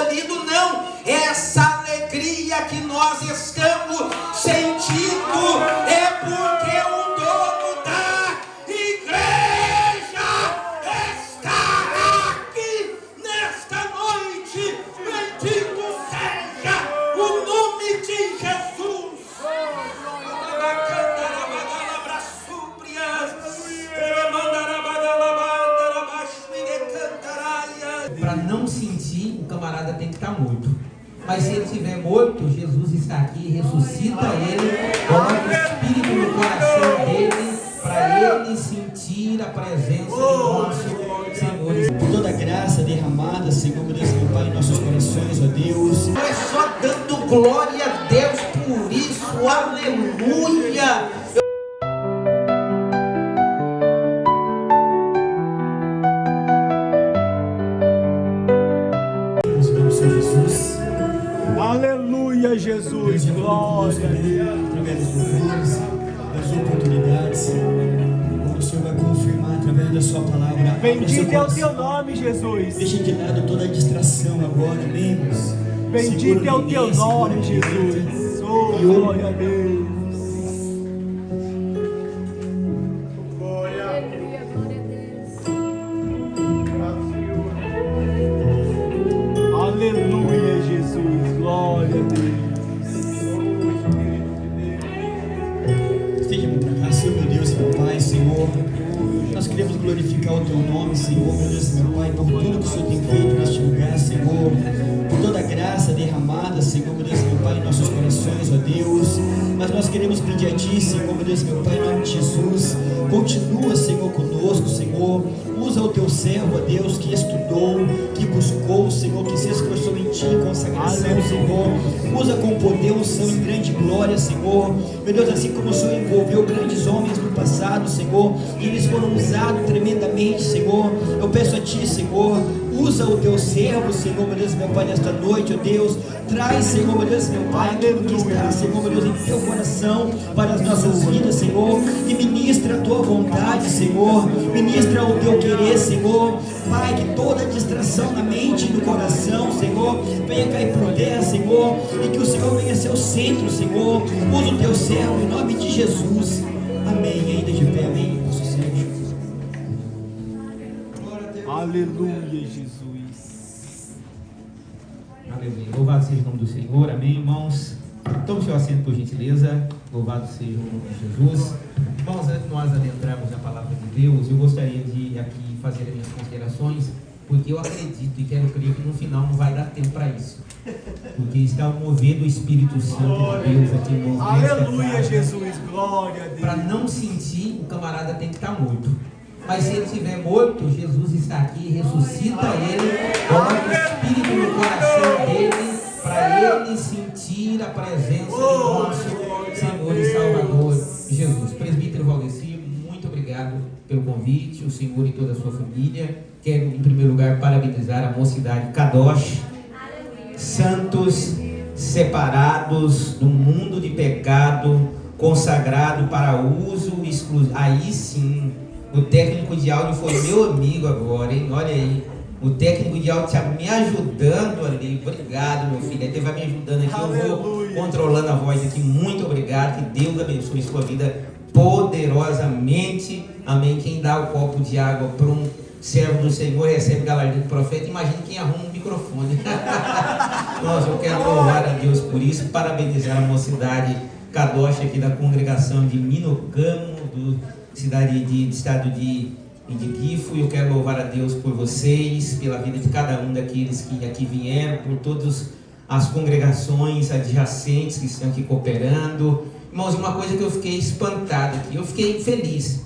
escolhido, não. Essa alegria que nós estamos sentindo é porque o dono da igreja estará aqui nesta noite. Bendito seja o nome de Jesus. Para não sentir, o camarada tem que estar morto. Mas se ele estiver morto, Jesus está aqui, ressuscita ele, coloca o Espírito no coração dele, para ele sentir a presença do nosso Senhor. Por toda a graça derramada, Senhor, meu Deus, meu Pai, em nossos corações, ó Deus. Não é só dando glória a Deus por isso, aleluia. Aleluia, Jesus, glória a Deus. Através dos louvores, das oportunidades, como o Senhor vai confirmar através da sua palavra. Bendito é o teu nome, Jesus. Deixa de lado toda a distração agora, amigos. Bendito é o teu nome, Jesus. Oh, glória a Deus. Aleluia, Jesus, glória a Deus. Estejam para cá, Senhor, meu Deus e meu Pai, Senhor. Nós queremos glorificar o teu nome, Senhor, meu Deus e meu Pai, por tudo que o Senhor tem feito neste lugar, Senhor. Por toda a graça derramada, Senhor, meu Deus e meu Pai, em nossos corações, ó Deus. Mas nós queremos pedir a Ti, Senhor, meu Deus e meu Pai, em nome de Jesus. Continua, Senhor, conosco, Senhor. Usa o teu servo, ó Deus, que estudou, que buscou, Senhor, que se esforçou em Ti, em consagração, Senhor. Usa com poder, unção e grande glória, Senhor. Meu Deus, assim como o Senhor envolveu grandes homens no passado, Senhor, e eles foram usados tremendamente, Senhor. Eu peço a Ti, Senhor, usa o teu servo, Senhor, meu Deus, meu Pai, nesta noite, ó Deus. Traz, Senhor, meu Deus, meu Pai, aquilo que está, Senhor, meu Deus, em teu coração para as nossas vidas, Senhor. E ministra a tua vontade, Senhor. Ministra o teu querer, Senhor. Pai, que toda distração na mente e no coração, Senhor, venha cair por terra, Senhor. E que o Senhor venha ser o centro, Senhor. Usa o teu servo em nome de Jesus. Amém. Ainda de pé, amém. Nosso Senhor. Aleluia, Jesus. Aleluia. Louvado seja o nome do Senhor. Amém, irmãos. Tome seu assento, por gentileza. Louvado seja o nome de Jesus. Irmãos, antes de nós adentrarmos na palavra de Deus, eu gostaria de aqui fazer as minhas considerações, porque eu acredito e quero crer que no final não vai dar tempo para isso. Porque está o mover do Espírito Santo de Deus aqui no Aleluia, Jesus, glória a Deus. Para não sentir, o camarada tem que estar morto. Mas se ele estiver morto, Jesus está aqui, ressuscita ele, coloca o Espírito no coração dele, para ele sentir a presença do nosso Senhor e Salvador Jesus. Presbítero Valdeci, muito obrigado pelo convite, o Senhor e toda a sua família. Quero, em primeiro lugar, parabenizar a mocidade Kadosh, santos separados do mundo de pecado, consagrado para uso exclusivo. Aí sim, o técnico de áudio foi meu amigo agora, hein? Olha aí. O técnico de áudio está me ajudando ali. Obrigado, meu filho. Ele vai me ajudando aqui. Aleluia. Eu vou controlando a voz aqui. Muito obrigado. Que Deus abençoe sua vida poderosamente. Amém. Quem dá o copo de água para um servo do Senhor recebe galardão do profeta. Imagine quem arruma um microfone. Nossa, eu quero louvar a Deus por isso. Parabenizar a mocidade Kadosh aqui da congregação de Minocamo, do estado de Gifo. Eu quero louvar a Deus por vocês, pela vida de cada um daqueles que aqui vieram, por todas as congregações adjacentes que estão aqui cooperando. Irmãos, uma coisa que eu fiquei espantado aqui, eu fiquei feliz,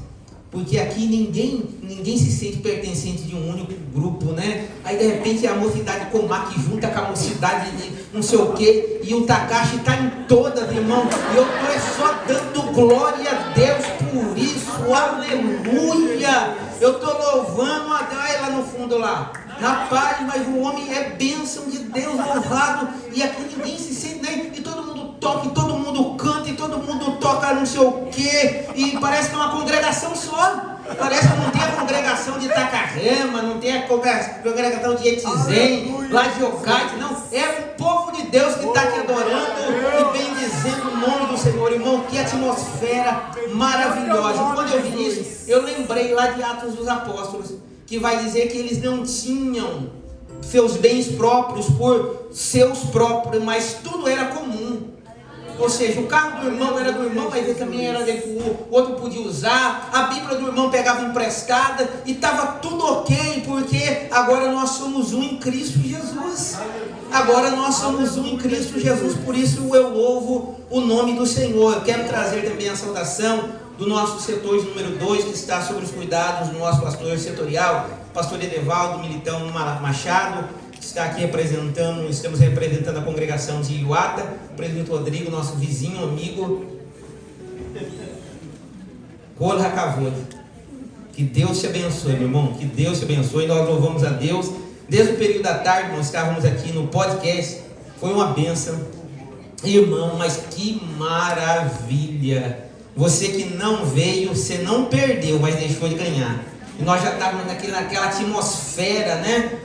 porque aqui ninguém se sente pertencente de um único grupo, né? Aí de repente a mocidade Comac junta com a mocidade de não sei o que, e o Takashi está em todas, irmão, e eu estou só dando glória a Deus por isso, aleluia. Eu estou louvando a Deus. Olha lá no fundo lá, rapaz, mas o homem é bênção de Deus, louvado. E aqui ninguém se sente, né? E todo mundo toca, e todo mundo canta, e todo mundo toca não sei o que, e parece que é uma congregação só. Parece que não tem a congregação de Itacarema, não tem a congregação de Etizen, lá de Ocate, não. É o povo de Deus que está aqui adorando e bendizendo o nome do Senhor, irmão. Que atmosfera maravilhosa. Quando eu vi isso, eu lembrei lá de Atos dos Apóstolos, que vai dizer que eles não tinham seus bens próprios por seus próprios, mas tudo era comum. Ou seja, o carro do irmão era do irmão, mas ele também era dele, o outro podia usar, a Bíblia do irmão pegava emprestada e estava tudo ok, porque agora nós somos um em Cristo Jesus. Agora nós somos um em Cristo Jesus, por isso eu louvo o nome do Senhor. Eu quero trazer também a saudação do nosso setor de número 2, que está sob os cuidados do nosso pastor setorial, pastor Edevaldo Militão Machado, que está aqui representando, estamos representando a congregação de Iuata, o presidente Rodrigo, nosso vizinho, amigo, Colha Cavode. Que Deus te abençoe, meu irmão, que Deus te abençoe. Nós louvamos a Deus, desde o período da tarde, nós estávamos aqui no podcast, foi uma bênção, irmão, mas que maravilha. Você que não veio, você não perdeu, mas deixou de ganhar. E nós já estávamos naquela atmosfera, né?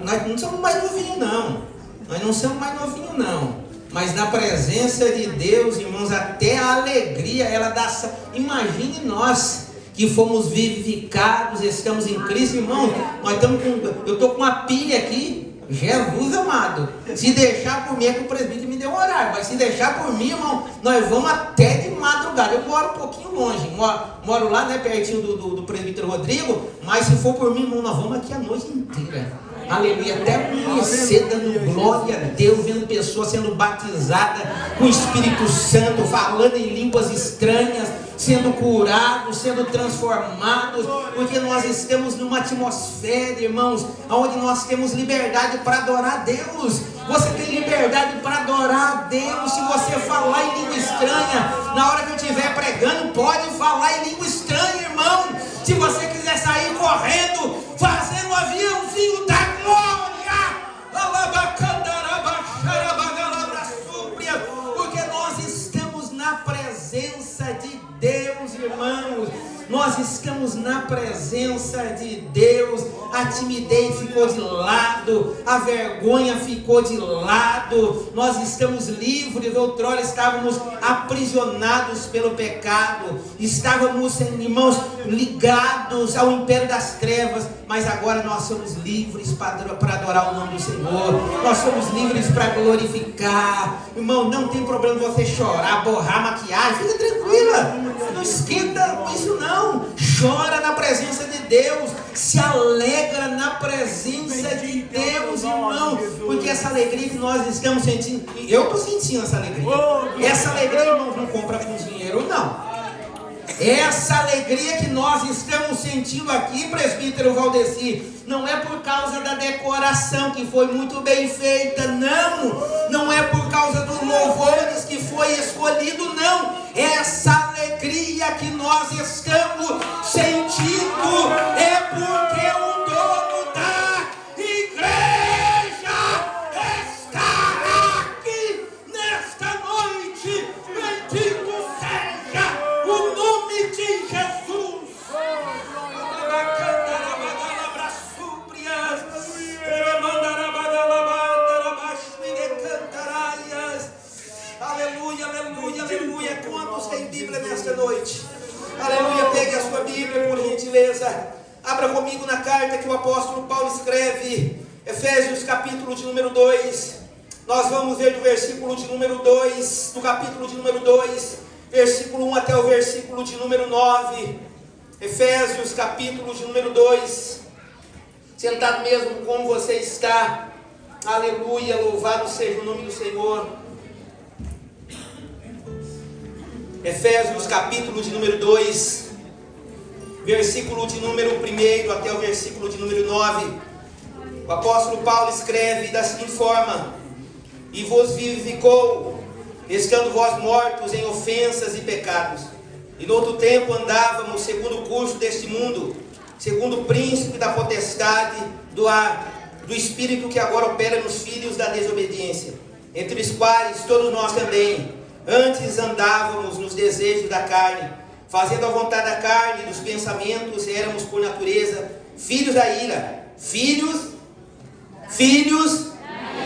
Nós não somos mais novinhos, não. Nós não somos mais novinhos, não. Mas na presença de Deus, irmãos, até a alegria, ela dá. Imagine nós que fomos vivificados, estamos em Cristo, irmão. Nós estamos eu estou com uma pilha aqui. Jesus amado, se deixar por mim, é que o presbítero me deu um horário, mas se deixar por mim, irmão, nós vamos até de madrugada. Eu moro um pouquinho longe, moro lá, né, pertinho do presbítero Rodrigo, mas se for por mim, irmão, nós vamos aqui a noite inteira. Aleluia, até amanhecer, dando glória a Deus, vendo pessoas sendo batizadas com o Espírito Santo, falando em línguas estranhas, sendo curados, sendo transformados, porque nós estamos numa atmosfera, irmãos, onde nós temos liberdade para adorar a Deus. Você tem liberdade para adorar a Deus. Se você falar em língua estranha, na hora que eu estiver pregando, pode falar em língua estranha, irmão. Se você quiser sair correndo, fazendo um aviãozinho da glória, porque nós estamos na presença de Deus, irmãos. Nós estamos na presença de Deus. A timidez ficou de lado, a vergonha ficou de lado. Nós estamos livres. Outrora estávamos aprisionados pelo pecado, estávamos, irmãos, ligados ao império das trevas, mas agora nós somos livres para adorar o nome do Senhor. Nós somos livres para glorificar. Irmão, não tem problema de você chorar, borrar maquiagem, fica tranquila, não esquenta com isso não. Chora na presença de Deus, se alegra na presença de Deus, irmão, porque essa alegria que nós estamos sentindo, eu estou sentindo essa alegria. Essa alegria, irmão, não compra com dinheiro, não. Essa alegria que nós estamos sentindo aqui, presbítero Valdeci, não é por causa da decoração que foi muito bem feita, não é por causa dos louvores que foi escolhido, não. Essa alegria que nós estamos sentindo é porque o dono da igreja está aqui nesta noite. Bendito seja o nome de Jesus. Aleluia, aleluia, aleluia. Quantos têm Bíblia nesta noite? Aleluia, pegue a sua Bíblia, por gentileza. Abra comigo na carta que o apóstolo Paulo escreve, Efésios capítulo de número 2. Nós vamos ver do versículo de número 2, do capítulo de número 2, versículo 1 até o versículo de número 9. Efésios capítulo de número 2. Sentado mesmo como você está. Aleluia, louvado seja o nome do Senhor. Efésios capítulo de número 2, versículo de número 1 até o versículo de número 9. O apóstolo Paulo escreve da seguinte forma: e vos vivificou, estando vós mortos em ofensas e pecados, e no outro tempo andávamos segundo o curso deste mundo, segundo o príncipe da potestade do ar, do espírito que agora opera nos filhos da desobediência, entre os quais todos nós também antes andávamos nos desejos da carne, fazendo a vontade da carne e dos pensamentos, éramos por natureza filhos da ira, filhos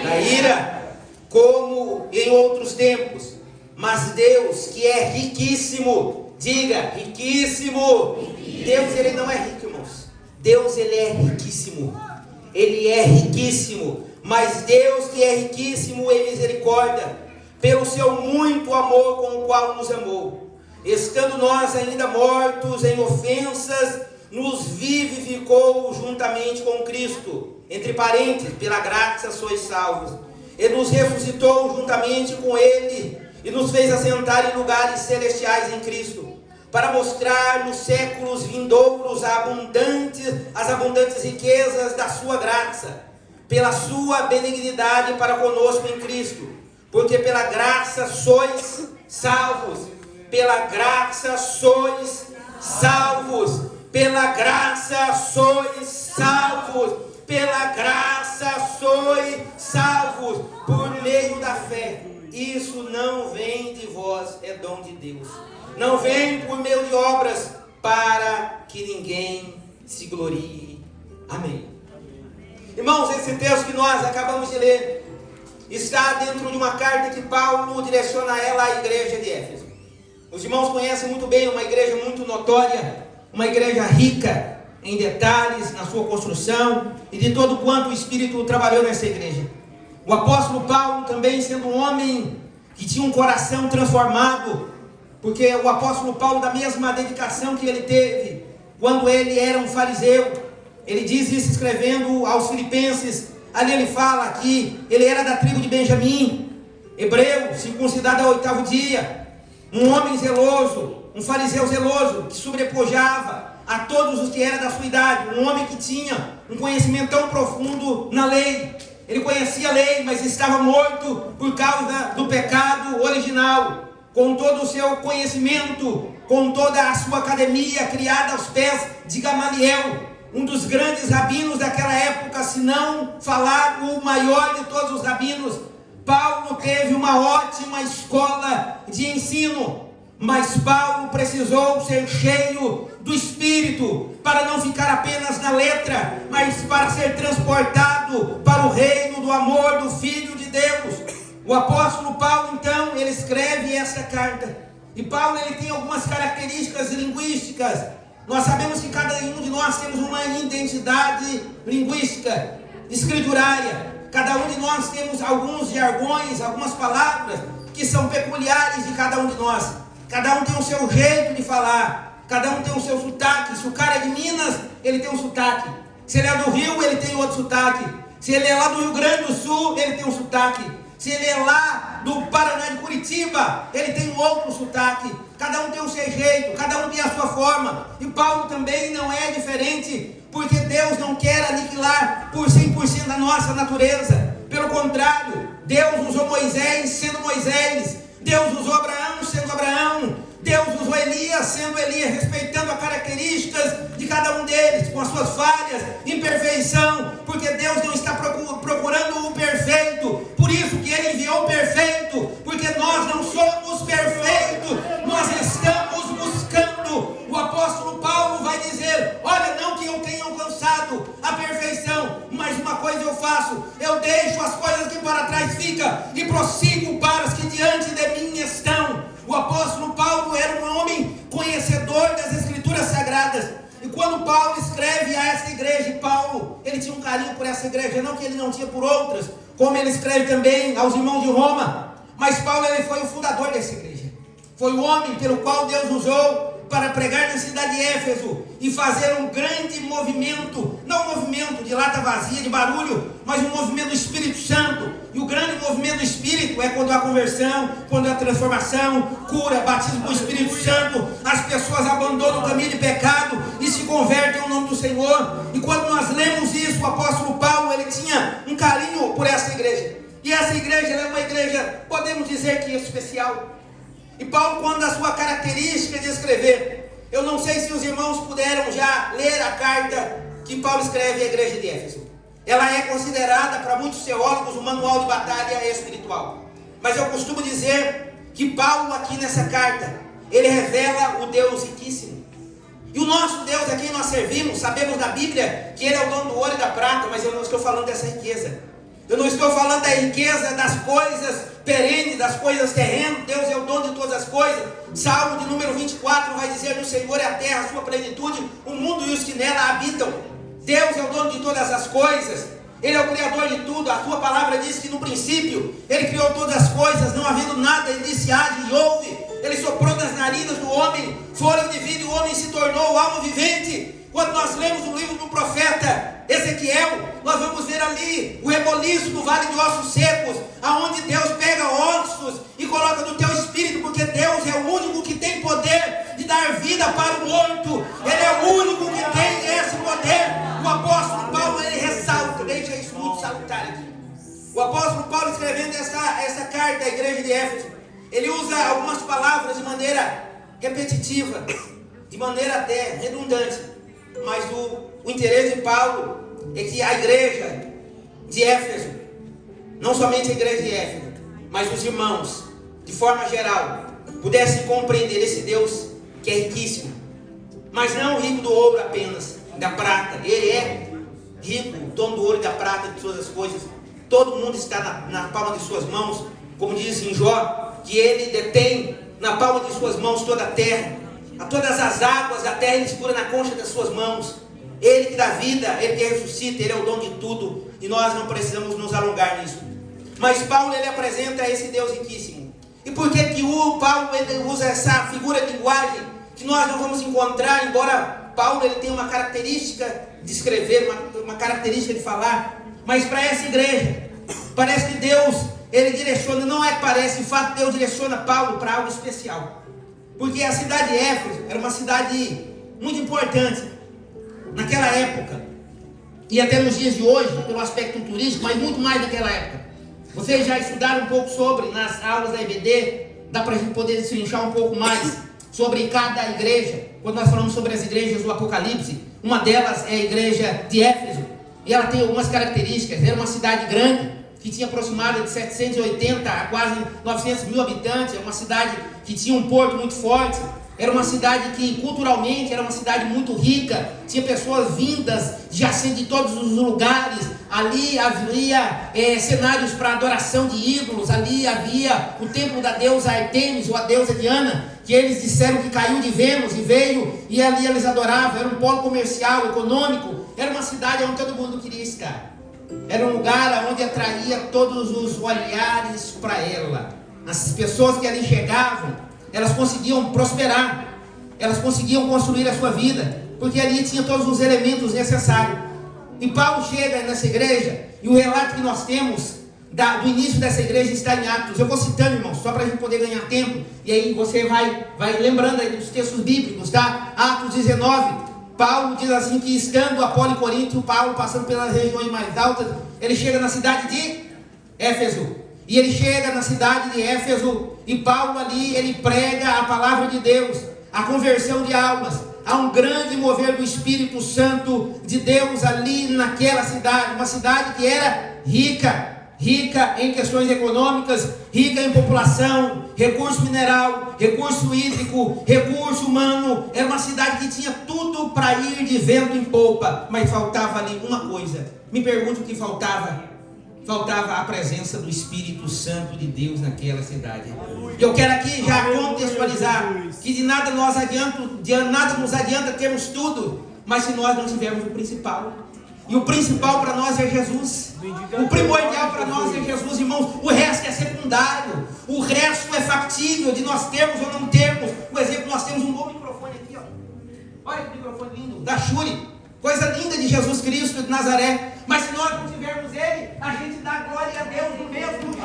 da ira, como em outros tempos. Mas Deus, que é riquíssimo, diga, riquíssimo. Deus, ele não é rico, irmãos. Deus, ele é riquíssimo. Ele é riquíssimo. Mas Deus, que é riquíssimo em misericórdia, pelo seu muito amor com o qual nos amou, estando nós ainda mortos em ofensas, nos vivificou juntamente com Cristo. Entre parênteses, pela graça sois salvos. Ele nos ressuscitou juntamente com Ele e nos fez assentar em lugares celestiais em Cristo, para mostrar nos séculos vindouros as abundantes riquezas da sua graça, pela sua benignidade para conosco em Cristo. Porque pela graça sois salvos, pela graça sois salvos, pela graça sois salvos, pela graça sois salvos, por meio da fé. Isso não vem de vós, é dom de Deus. Não vem por meio de obras, para que ninguém se glorie. Amém. Irmãos, esse texto que nós acabamos de ler está dentro de uma carta que Paulo direciona ela à igreja de Éfeso. Os irmãos conhecem muito bem, uma igreja muito notória, uma igreja rica em detalhes na sua construção e de todo quanto o Espírito trabalhou nessa igreja. O apóstolo Paulo também, sendo um homem que tinha um coração transformado, porque o apóstolo Paulo, da mesma dedicação que ele teve quando ele era um fariseu, ele diz isso escrevendo aos Filipenses. Ali ele fala que ele era da tribo de Benjamim, hebreu, circuncidado ao 8º dia, um homem zeloso, um fariseu zeloso, que sobrepujava a todos os que eram da sua idade, um homem que tinha um conhecimento tão profundo na lei. Ele conhecia a lei, mas estava morto por causa do pecado original, com todo o seu conhecimento, com toda a sua academia criada aos pés de Gamaliel, um dos grandes rabinos daquela época, se não falar o maior de todos os rabinos. Paulo teve uma ótima escola de ensino, mas Paulo precisou ser cheio do Espírito, para não ficar apenas na letra, mas para ser transportado para o reino do amor do Filho de Deus. O apóstolo Paulo, então, ele escreve essa carta, e Paulo, ele tem algumas características linguísticas. Nós sabemos que cada um de nós temos uma identidade linguística, escriturária. Cada um de nós temos alguns jargões, algumas palavras que são peculiares de cada um de nós. Cada um tem o seu jeito de falar, cada um tem o seu sotaque. Se o cara é de Minas, ele tem um sotaque. Se ele é do Rio, ele tem outro sotaque. Se ele é lá do Rio Grande do Sul, ele tem um sotaque. Se ele é lá do Paraná, de Curitiba, ele tem um outro sotaque. Cada um tem o seu jeito, cada um tem a sua forma. E Paulo também não é diferente, porque Deus não quer aniquilar por 100% a nossa natureza. Pelo contrário, Deus usou Moisés sendo Moisés, Deus usou Abraão sendo Abraão, Deus usou Elias sendo Elias, respeitando as características de cada um deles, com as suas falhas, imperfeição, porque Deus não está procurando o perfeito. Por isso que Ele enviou o perfeito, porque nós não somos perfeitos, nós estamos buscando. O apóstolo Paulo vai dizer: olha, não que eu tenha alcançado a perfeição, mas uma coisa eu faço, eu deixo as coisas que para trás ficam e prossigo para as que diante de mim estão. O apóstolo Paulo era um homem conhecedor das Escrituras Sagradas. E quando Paulo escreve a essa igreja, e Paulo, ele tinha um carinho por essa igreja, não que ele não tinha por outras, como ele escreve também aos irmãos de Roma. Mas Paulo, ele foi o fundador dessa igreja. Foi o homem pelo qual Deus usou para pregar na cidade de Éfeso e fazer um grande movimento, não um movimento de lata vazia, de barulho, mas um movimento do Espírito Santo. E o grande movimento do Espírito é quando há conversão, quando há transformação, cura, batismo do Espírito Santo, as pessoas abandonam o caminho de pecado e se convertem ao nome do Senhor. E quando nós lemos isso, o apóstolo Paulo, ele tinha um carinho por essa igreja. E essa igreja, ela é uma igreja, podemos dizer que especial. E Paulo, quando a sua característica de escrever, eu não sei se os irmãos puderam já ler a carta que Paulo escreve à igreja de Éfeso. Ela é considerada para muitos teólogos um manual de batalha espiritual. Mas eu costumo dizer que Paulo, aqui nessa carta, ele revela o Deus riquíssimo. E o nosso Deus a quem nós servimos, sabemos da Bíblia que Ele é o dono do ouro e da prata, mas eu não estou falando dessa riqueza. Eu não estou falando da riqueza das coisas perenes, das coisas terrenas. Deus é o dono de todas as coisas. Salmo de número 24 vai dizer: no Senhor é a terra, a sua plenitude, o mundo e os que nela habitam. Deus é o dono de todas as coisas. Ele é o criador de tudo. A sua palavra diz que no princípio Ele criou todas as coisas, não havendo nada, Ele disse: haja e houve. Ele soprou nas narinas do homem fôlego de vida, e o homem se tornou alma vivente. Quando nós lemos o livro do profeta Ezequiel, nós vamos ver ali o reboliço do vale de ossos secos, aonde Deus pega ossos e coloca no teu espírito, porque Deus é o único que tem poder de dar vida para o morto. Ele é o único que tem esse poder. O apóstolo Paulo, ele ressalta, deixa isso muito salutar aqui. O apóstolo Paulo, escrevendo essa carta à igreja de Éfeso, ele usa algumas palavras de maneira repetitiva, de maneira até redundante, mas o interesse de Paulo é que a igreja de Éfeso, não somente a igreja de Éfeso, mas os irmãos, de forma geral, pudessem compreender esse Deus que é riquíssimo, mas não rico do ouro apenas, da prata. Ele é rico, dono do ouro e da prata, de todas as coisas. Todo mundo está na palma de suas mãos, como diz em Jó, que ele detém na palma de suas mãos toda a terra, a todas as águas da terra ele segura na concha das suas mãos. Ele que dá vida, Ele que ressuscita, Ele é o dono de tudo, e nós não precisamos nos alongar nisso. Mas Paulo, ele apresenta esse Deus riquíssimo. E por que que o Paulo ele usa essa figura de linguagem que nós não vamos encontrar, embora Paulo ele tenha uma característica de escrever, uma característica de falar, mas para essa igreja, parece que Deus, Ele direciona, não é que parece, de fato Deus direciona Paulo para algo especial. Porque a cidade de Éfeso era uma cidade muito importante naquela época, e até nos dias de hoje, pelo aspecto turístico, mas muito mais naquela época. Vocês já estudaram um pouco sobre, nas aulas da EBD, dá para a gente poder destrinchar um pouco mais sobre cada igreja. Quando nós falamos sobre as igrejas do Apocalipse, uma delas é a igreja de Éfeso, e ela tem algumas características. Era uma cidade grande, que tinha aproximado de 780 a quase 900 mil habitantes. É uma cidade que tinha um porto muito forte. Era uma cidade que culturalmente era uma cidade muito rica. Tinha pessoas vindas de todos os lugares. Ali havia cenários para adoração de ídolos. Ali havia o templo da deusa Artemis, ou a deusa Diana, que eles disseram que caiu de Vênus e veio, e ali eles adoravam. Era um polo comercial, econômico. Era uma cidade onde todo mundo queria estar. Era um lugar onde atraía todos os olhares para ela. As pessoas que ali chegavam, elas conseguiam prosperar, elas conseguiam construir a sua vida, porque ali tinha todos os elementos necessários. E Paulo chega nessa igreja, e o relato que nós temos do início dessa igreja está em Atos. Eu vou citando, irmãos, só para a gente poder ganhar tempo, e aí você vai lembrando aí dos textos bíblicos, tá? Atos 19, Paulo diz assim que estando Apolo e Corinto, Paulo passando pelas regiões mais altas, ele chega na cidade de Éfeso. E ele chega na cidade de Éfeso, e Paulo ali, ele prega a palavra de Deus, a conversão de almas. Há um grande mover do Espírito Santo de Deus ali naquela cidade, uma cidade que era rica em questões econômicas, rica em população, recurso mineral, recurso hídrico, recurso humano. Era uma cidade que tinha tudo para ir de vento em popa, mas faltava ali uma coisa. Me pergunto o que faltava. Faltava a presença do Espírito Santo de Deus naquela cidade. E eu quero aqui já contextualizar que de nada nos adianta termos tudo, mas se nós não tivermos o principal. E o principal para nós é Jesus. O primordial para nós é Jesus, irmãos. O resto é secundário. O resto é factível de nós termos ou não termos. Por exemplo, nós temos um bom microfone aqui, ó. Olha que microfone lindo, da Shuri. Coisa linda de Jesus Cristo de Nazaré. Mas se nós não tivermos Ele, a gente dá glória a Deus do mesmo jeito.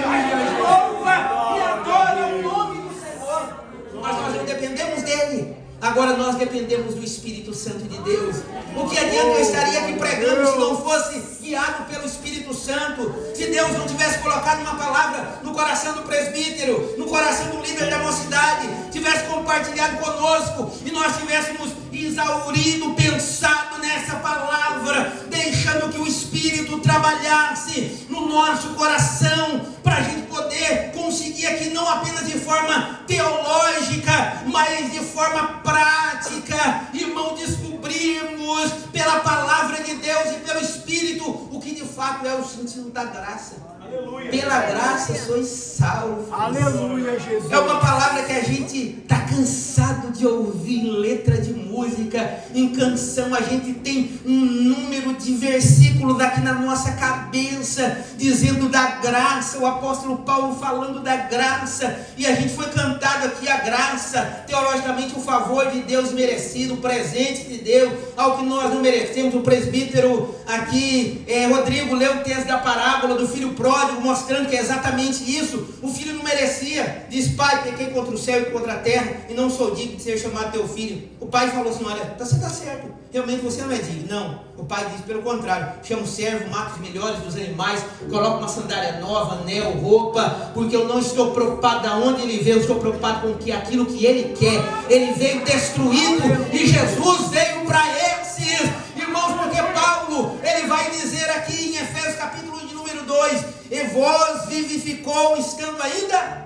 A gente louva e adora o nome do Senhor. Mas nós não dependemos dEle. Agora nós dependemos do Espírito Santo de Deus. O que adianta eu estaria aqui pregando se não fosse guiado pelo Espírito Santo? Se Deus não tivesse colocado uma palavra no coração do presbítero, no coração do líder da mocidade, tivesse compartilhado conosco e nós tivéssemos exaurido, pensado nessa palavra, deixando que o Espírito trabalhasse no nosso coração, para a gente poder conseguir aqui não apenas de forma teológica, mas de forma prática. Irmão, descobrimos pela palavra de Deus e pelo Espírito o que de fato é o sentido da graça. Aleluia. Pela graça sois salvos. Aleluia, Jesus. É uma palavra que a gente está cansado de ouvir em letra de música, em canção. A gente tem um número de versículos aqui na nossa cabeça, dizendo da graça, o apóstolo Paulo falando da graça, e a gente foi cantado aqui a graça, teologicamente o favor de Deus merecido, o presente de Deus, ao que nós não merecemos. O presbítero aqui, Rodrigo, leu o texto da parábola do filho pródigo, mostrando que é exatamente isso. O filho não merecia, diz: pai, pequei contra o céu e contra a terra, e não sou digno de ser chamado teu filho. O pai falou assim: olha, você está certo, realmente você não é digno. Não, o pai diz pelo contrário: chama o servo, mata os melhores dos animais, coloca uma sandália nova, anel, roupa, porque eu não estou preocupado de onde ele veio, eu estou preocupado com aquilo que ele quer. Ele veio destruído e Jesus veio para esses, irmãos, porque Paulo, ele vai dizer aqui em Efésios capítulo de número 2: e vós vivificou estando ainda.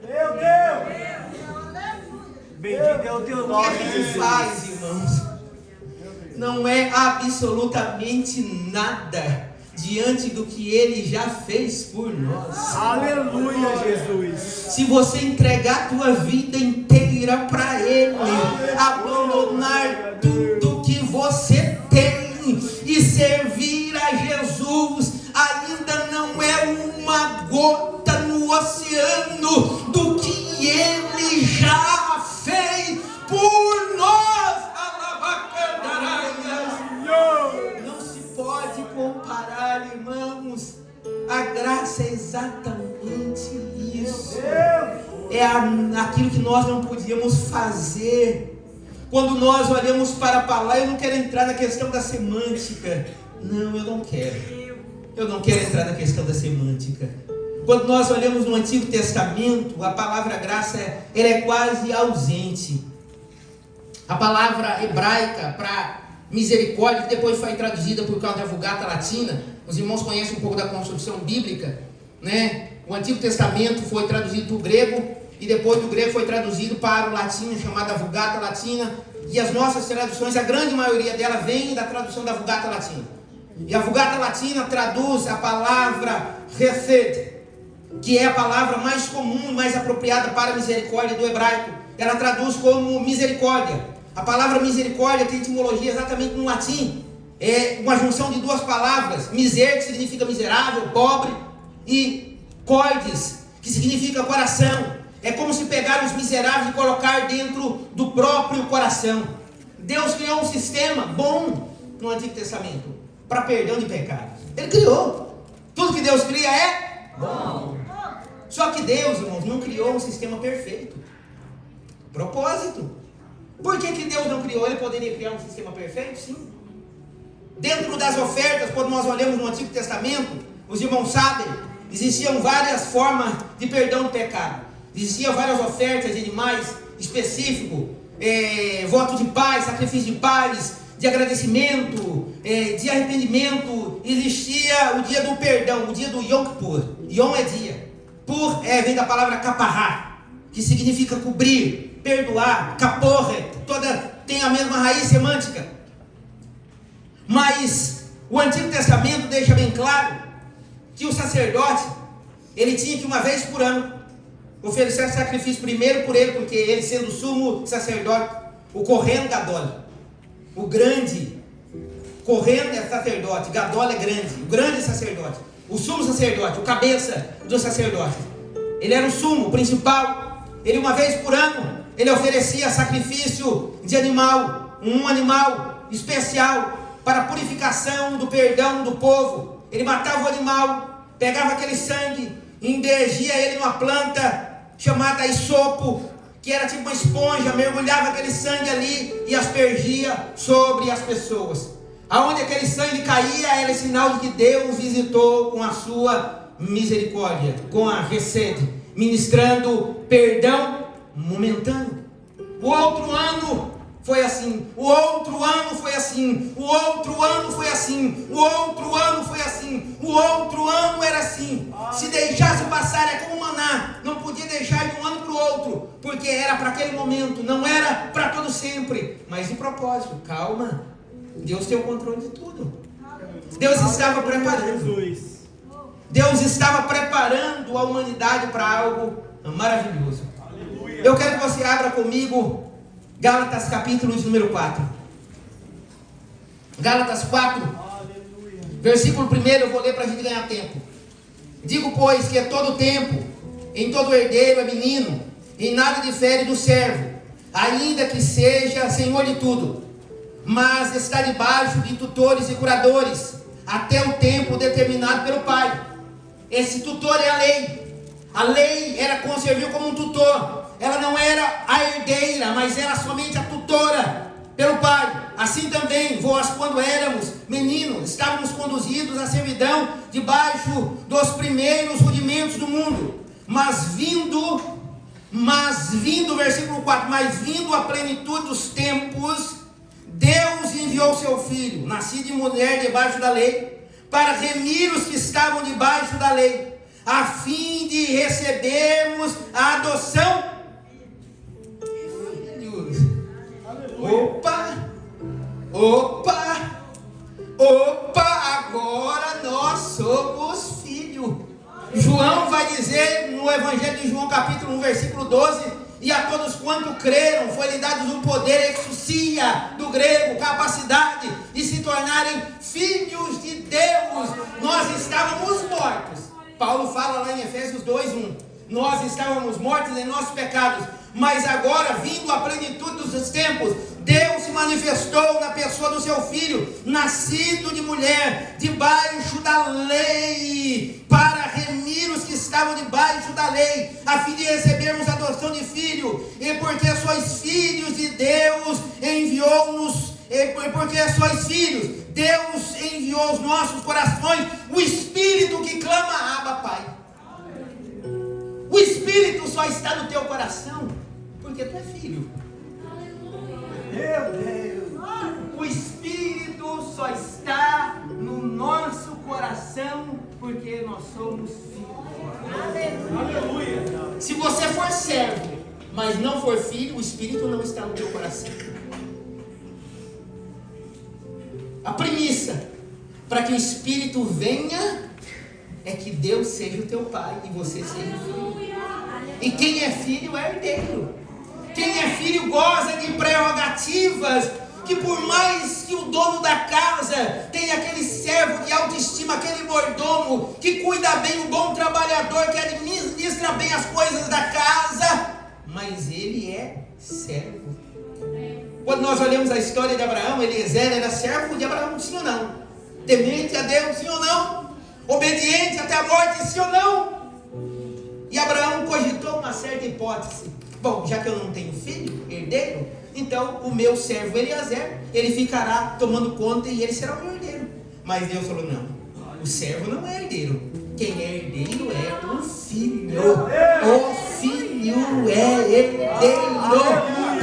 Meu Deus! Bendito é o teu nome, O que a gente faz, irmãos, não é absolutamente nada diante do que Ele já fez por nós. Aleluia, Jesus. Se você entregar a tua vida inteira para Ele, abandonar tudo que você tem e servir a Jesus, ainda não é uma gota no oceano do que Ele já fez por nós. Não se pode comparar, irmãos. A graça é exatamente isso. É aquilo que nós não podíamos fazer. Quando nós olhamos para a palavra, eu não quero entrar na questão da semântica. Não, eu não quero. Eu não quero entrar na questão da semântica. Quando nós olhamos no Antigo Testamento, a palavra graça ela é quase ausente. A palavra hebraica para misericórdia, que depois foi traduzida por causa da Vulgata Latina. Os irmãos conhecem um pouco da construção bíblica, né? O Antigo Testamento foi traduzido para o grego, e depois do grego foi traduzido para o latim, chamada Vulgata Latina. E as nossas traduções, a grande maioria delas vem da tradução da Vulgata Latina. E a Vulgata Latina traduz a palavra Hesed, que é a palavra mais comum, mais apropriada para misericórdia do hebraico. Ela traduz como misericórdia. A palavra misericórdia tem etimologia exatamente no latim. É uma junção de duas palavras: miser, que significa miserável, pobre, e cordes, que significa coração. É como se pegar os miseráveis e colocar dentro do próprio coração. Deus criou um sistema bom no Antigo Testamento para perdão de pecados. Ele criou. Tudo que Deus cria é bom. Só que Deus, irmãos, não criou um sistema perfeito. Propósito. Por que Deus não criou? Ele poderia criar um sistema perfeito? Sim. Dentro das ofertas, quando nós olhamos no Antigo Testamento, os irmãos sabem, existiam várias formas de perdão do pecado. Existiam várias ofertas de animais específicos, voto de paz, sacrifício de paz, de agradecimento, de arrependimento. Existia o dia do perdão, o dia do Yom Kippur. Yom é dia. Pur vem da palavra caparrá, que significa cobrir, perdoar. Caporre, tem a mesma raiz semântica. Mas o Antigo Testamento deixa bem claro que o sacerdote, ele tinha que uma vez por ano oferecer sacrifício primeiro por ele, porque ele sendo o sumo sacerdote, o Kohen Gadol, o grande. Kohen é sacerdote, Gadol é grande, o grande sacerdote, o sumo sacerdote, o cabeça do sacerdote. Ele era o sumo, o principal. Ele uma vez por ano, ele oferecia sacrifício de animal, um animal especial para a purificação do perdão do povo. Ele matava o animal, pegava aquele sangue, imergia ele numa planta chamada isopo, que era tipo uma esponja, mergulhava aquele sangue ali e aspergia sobre as pessoas. Aonde aquele sangue caía era sinal de que Deus visitou com a sua misericórdia, com a Hesed, ministrando perdão momentâneo. O outro ano foi assim, o outro ano foi assim, o outro ano foi assim, o outro ano foi assim, o outro ano era assim. Se deixasse passar, é como maná, não podia deixar de um ano para o outro, porque era para aquele momento, não era para todo sempre. Mas de propósito, calma, Deus tem o controle de tudo. Deus estava preparando. Deus estava preparando a humanidade para algo maravilhoso. Eu quero que você abra comigo Gálatas capítulo de número 4. Gálatas 4, versículo 1, eu vou ler para a gente ganhar tempo. Digo, pois, que todo tempo, em todo herdeiro é menino, em nada difere do servo, ainda que seja senhor de tudo, mas está debaixo de tutores e curadores, até o tempo determinado pelo Pai. Esse tutor é a lei. A lei era serviu como um tutor. Ela não era a herdeira, mas era somente a tutora pelo Pai. Assim também, vós, quando éramos meninos, estávamos conduzidos à servidão debaixo dos primeiros rudimentos do mundo. Mas vindo, versículo 4, mas vindo a plenitude dos tempos, Deus enviou seu Filho, nascido de mulher debaixo da lei, para remir os que estavam debaixo da lei, a fim de recebermos a adoção. Opa, agora nós somos filhos. João vai dizer no Evangelho de João capítulo 1, versículo 12, e a todos quanto creram, foi-lhe dado um poder, exousia, do grego, capacidade de se tornarem filhos de Deus. Nós estávamos mortos. Paulo fala lá em Efésios 2:1. Nós estávamos mortos em nossos pecados, mas agora, vindo à plenitude dos tempos, Deus se manifestou na pessoa do seu Filho, nascido de mulher, debaixo da lei, para remir os que estavam debaixo da lei, a fim de recebermos a adoção de filho. E porque sois filhos de Deus, enviou-nos, Deus enviou aos nossos corações o Espírito que clama, Abba, Pai. O Espírito só está no teu coração porque tu é filho. Meu Deus! O Espírito só está no nosso coração porque nós somos filhos. Aleluia! Se você for servo, mas não for filho, o Espírito não está no teu coração. A premissa para que o Espírito venha é que Deus seja o teu pai e você seja o filho. E quem é filho é herdeiro. Quem é filho goza de prerrogativas que, por mais que o dono da casa tenha aquele servo de autoestima, aquele mordomo que cuida bem, o bom trabalhador que administra bem as coisas da casa, mas ele é servo. Quando nós olhamos a história de Abraão, Eliezer era servo de Abraão, sim ou não? Temente a Deus, sim ou não? Obediente até a morte, sim ou não? E Abraão cogitou uma certa hipótese. Bom, já que eu não tenho filho, herdeiro, então o meu servo Eliezer, ele ficará tomando conta e ele será o meu herdeiro. Mas Deus falou, não, o servo não é herdeiro. Quem é herdeiro é o filho. O filho é herdeiro.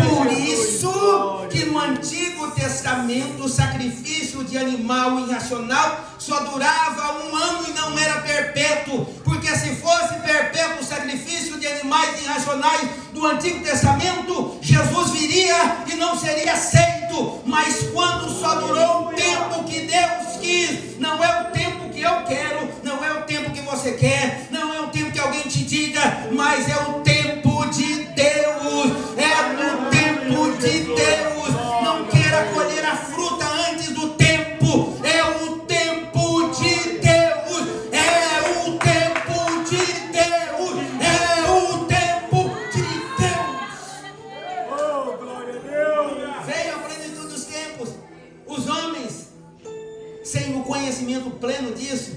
Por isso que no Antigo Testamento o sacrifício de animal irracional só durava 1 ano e não era perpétuo, porque se fosse perpétuo o sacrifício de animais irracionais do Antigo Testamento, Jesus viria e não seria aceito. Mas quando só durou o tempo que Deus quis, não é o tempo que eu quero, não é o tempo que você quer, não é o tempo que alguém te diga, mas é o tempo de Deus, é no tempo de Deus. Não queira colher a fruta antes do tempo, é o tempo de Deus, é o tempo de Deus, é o tempo de Deus. Oh, glória a Deus! Veio a plenitude dos tempos. Os homens, sem o conhecimento pleno disso,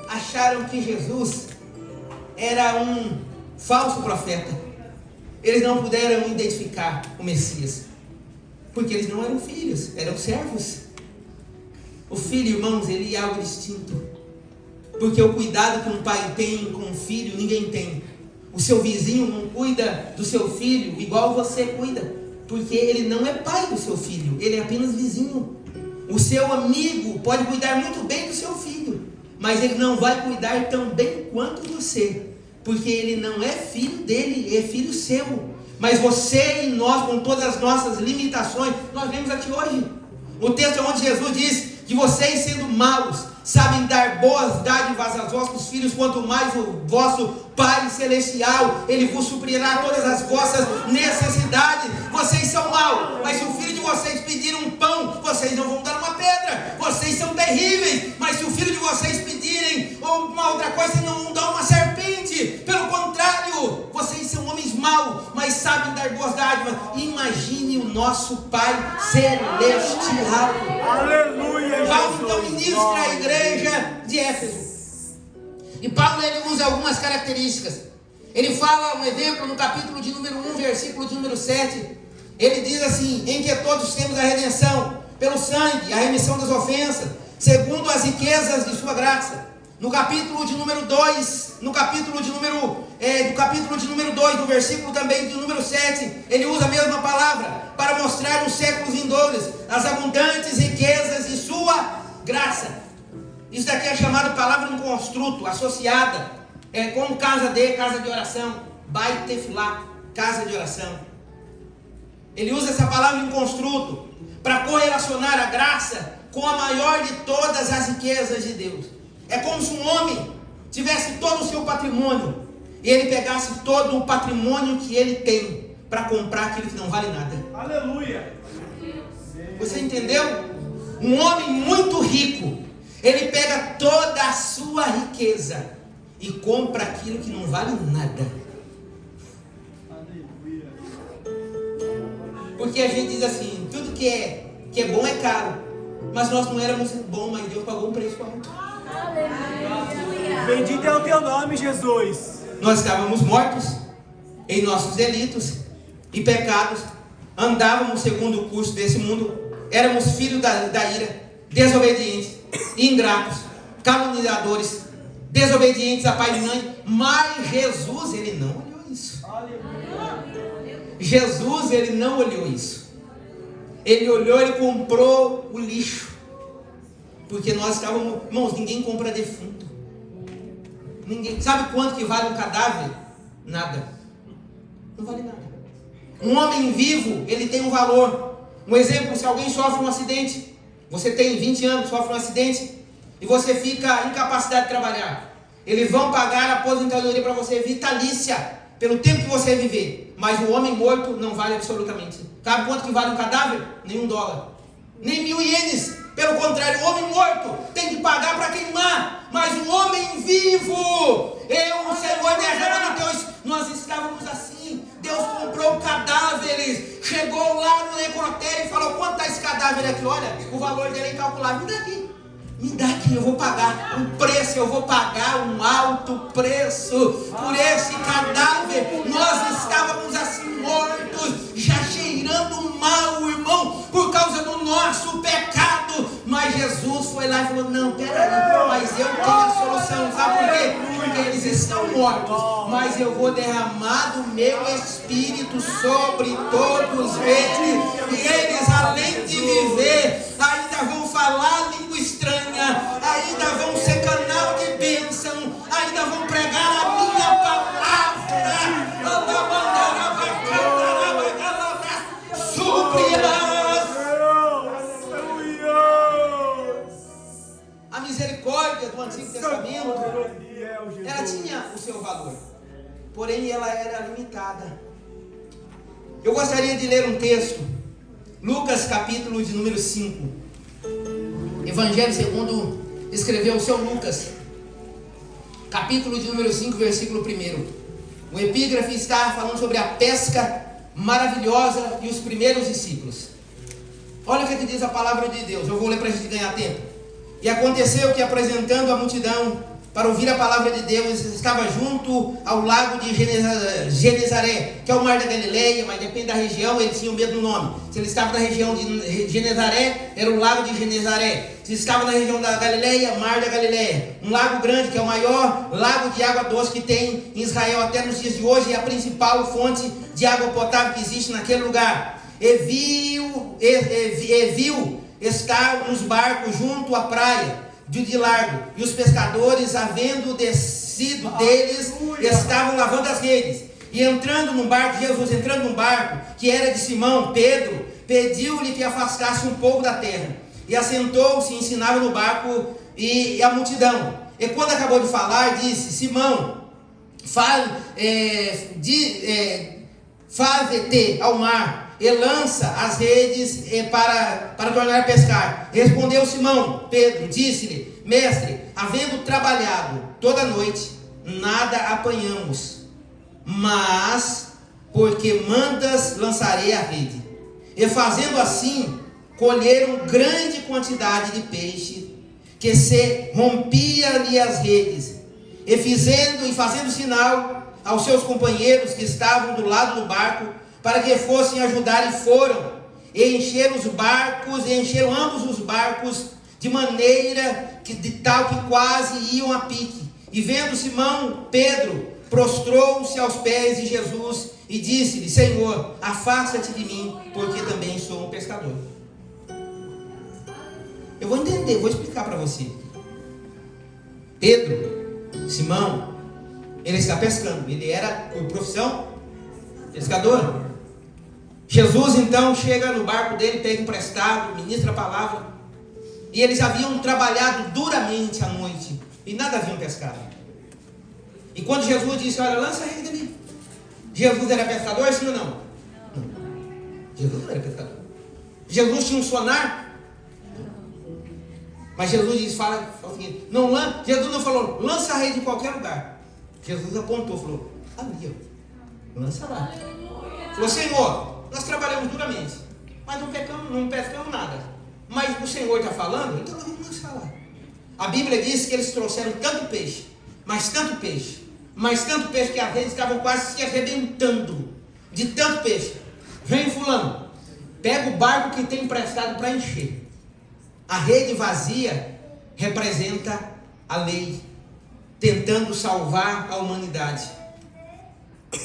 acharam que Jesus era um falso profeta. Eles não puderam identificar o Messias, porque eles não eram filhos, eram servos. O filho, irmãos, ele é algo distinto, porque o cuidado que um pai tem com um filho, ninguém tem. O seu vizinho não cuida do seu filho igual você cuida, porque ele não é pai do seu filho, ele é apenas vizinho. O seu amigo pode cuidar muito bem do seu filho, mas Ele não vai cuidar tão bem quanto você, porque Ele não é filho dele, é filho seu. Mas você e nós, com todas as nossas limitações, nós vemos aqui hoje o texto onde Jesus diz que vocês, sendo maus, sabem dar boas dádivas aos vossos filhos, quanto mais o vosso Pai Celestial, Ele vos suprirá todas as vossas necessidades. Vocês são maus, mas se o filho de vocês pedir um pão, vocês não vão dar uma pedra. Vocês são terríveis, mas se o filho de vocês pedirem uma outra coisa, vocês não vão dar uma serpente. Pelo contrário, vocês são homens maus, mas sabem dar boas dádivas. Imagine o nosso Pai Celestial. Aleluia. Paulo então ministra a igreja de Éfeso. E Paulo, ele usa algumas características. Ele fala um exemplo no capítulo de número 1, versículo de número 7. Ele diz assim: em que todos temos a redenção pelo sangue, a remissão das ofensas, segundo as riquezas de sua graça. No capítulo de número 2, do capítulo de número 2, do versículo também de número 7, ele usa a mesma palavra para mostrar nos séculos vindouros as abundantes riquezas de sua graça. Isso daqui é chamado palavra no construto, associada com casa de oração, Beit Tefilá, casa de oração. Ele usa essa palavra em construto para correlacionar a graça com a maior de todas as riquezas de Deus. É como se um homem tivesse todo o seu patrimônio e ele pegasse todo o patrimônio que ele tem para comprar aquilo que não vale nada. Aleluia. Você entendeu? Um homem muito rico, ele pega toda a sua riqueza e compra aquilo que não vale nada. Porque a gente diz assim: tudo que é bom é caro, mas nós não éramos bons, mas Deus pagou um preço alto. Bendito é o teu nome, Jesus. Nós estávamos mortos em nossos delitos e pecados, andávamos segundo o curso desse mundo, éramos filhos da ira, desobedientes, ingratos, caluniadores, desobedientes a pai e mãe. Mas Jesus, ele não olhou isso. Jesus, ele não olhou isso. Ele olhou, ele comprou o lixo. Porque nós estávamos, irmãos, ninguém compra defunto. Ninguém. Sabe quanto que vale um cadáver? Nada. Não vale nada. Um homem vivo, ele tem um valor. Um exemplo: se alguém sofre um acidente, você tem 20 anos, sofre um acidente e você fica incapacitado de trabalhar, eles vão pagar a aposentadoria para você vitalícia pelo tempo que você viver. Mas o homem morto não vale absolutamente. Sabe quanto que vale um cadáver? Nem $1, nem 1.000 ienes. Pelo contrário, o homem morto tem que pagar para queimar, mas o homem vivo, o Senhor derrama no teu. Nós estávamos assim. Deus comprou cadáveres, chegou lá no necrotério e falou: quanto está esse cadáver aqui? Olha, o valor dele é incalculável. Me dá aqui, eu vou pagar um preço, eu vou pagar um alto preço por esse cadáver. Nós estávamos assim mortos, já cheirando mal, irmão, por causa do nosso pecado. Mas Jesus foi lá e falou: não, peraí, mas eu tenho a solução. Sabe por quê? Porque eles estão mortos, mas eu vou derramar do meu Espírito sobre todos eles, e eles, além de viver, ainda vão falar língua estranha, ainda vão ser canal de bênção, ainda vão pregar a minha palavra. A misericórdia do Antigo Testamento, ela tinha o seu valor, porém ela era limitada. Eu gostaria de ler um texto, Lucas capítulo de número 5, Evangelho segundo escreveu o seu Lucas, capítulo de número 5, versículo 1. O epígrafe está falando sobre a pesca maravilhosa e os primeiros discípulos. Olha o que diz a palavra de Deus. Eu vou ler para a gente ganhar tempo. E aconteceu que, apresentando a multidão para ouvir a palavra de Deus, estava junto ao lago de Genezaré, que é o mar da Galileia, mas depende da região, ele tinha o mesmo nome. Se ele estava na região de Genezaré, era o lago de Genezaré. Se estava na região da Galileia, mar da Galileia. Um lago grande, que é o maior lago de água doce que tem em Israel até nos dias de hoje, e a principal fonte de água potável que existe naquele lugar. E viu estar nos barcos junto à praia, de largo. E os pescadores, havendo descido deles, estavam lavando as redes. E entrando num barco, Jesus entrando num barco, que era de Simão, Pedro, pediu-lhe que afastasse um pouco da terra. E assentou-se e ensinava no barco e a multidão. E quando acabou de falar, disse: Simão, faze-te ao mar e lança as redes para tornar a pescar. Respondeu Simão Pedro, disse-lhe: Mestre, havendo trabalhado toda a noite, nada apanhamos, mas porque mandas, lançarei a rede. E fazendo assim, colheram grande quantidade de peixe, que se rompia-lhe as redes. E fazendo sinal aos seus companheiros que estavam do lado do barco, para que fossem ajudar, e foram, e encheram ambos os barcos, de maneira que de tal que quase iam a pique. E vendo Simão Pedro, prostrou-se aos pés de Jesus e disse-lhe: Senhor, afasta-te de mim, porque também sou um pescador. Eu vou explicar para você. Pedro, Simão, ele está pescando. Ele era, por profissão, pescador. Jesus então chega no barco dele, pega emprestado, ministra a palavra. E eles haviam trabalhado duramente à noite e nada haviam pescado. E quando Jesus disse: olha, lança a rede de mim. Jesus era pescador, sim ou não? Não. Jesus não era pescador. Jesus tinha um sonar. Mas Jesus disse, fala o seguinte: Jesus não falou, lança a rede em qualquer lugar. Jesus apontou, falou: ali, ó, lança lá. Falou: Senhor, nós trabalhamos duramente, mas não pescamos nada. Mas o Senhor está falando, então nós vamos lançar lá. A Bíblia diz que eles trouxeram tanto peixe, que as redes estavam quase se arrebentando de tanto peixe. Vem fulano, pega o barco que tem emprestado para encher. A rede vazia representa a lei, tentando salvar a humanidade.